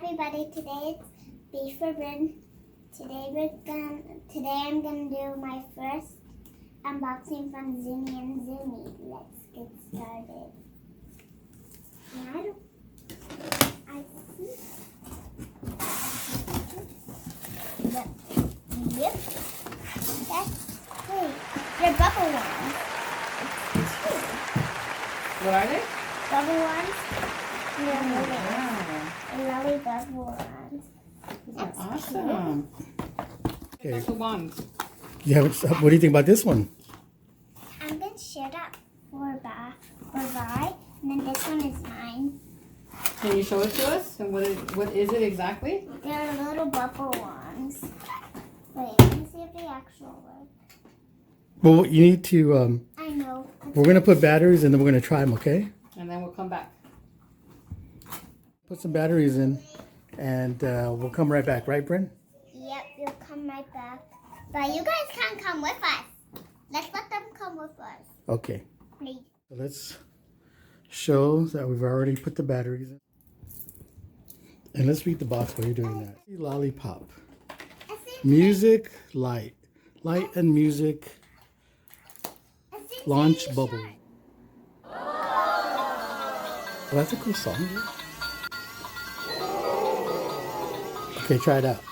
everybody, today it's Beef for Bryn. Today I'm gonna do my first unboxing from Zuni and Zuni. Let's get started. I see. Yep. They're bubble ones. What are they? Bubble ones. Wow. Really bubble ones. That's awesome. Okay. The ones. Yeah, what do you think about this one? I'm going to share that for Vi, and then this one is mine. Can you show it to us? And what is it exactly? They're little bubble ones. Wait, let me see if they actually work. Well, you need to, I know. we're going to put batteries and then we're going to try them, okay? And then we'll come back. Put some batteries in and we'll come right back, right, Bryn? Yep, you'll come right back. But you guys can't come with us. Let's let them come with us. Okay. Please. So let's show that we've already put the batteries in. And let's read the box while you're doing that. Lollipop. Music, light. Light and music. Launch bubble. Well, that's a cool song. Okay, try it out.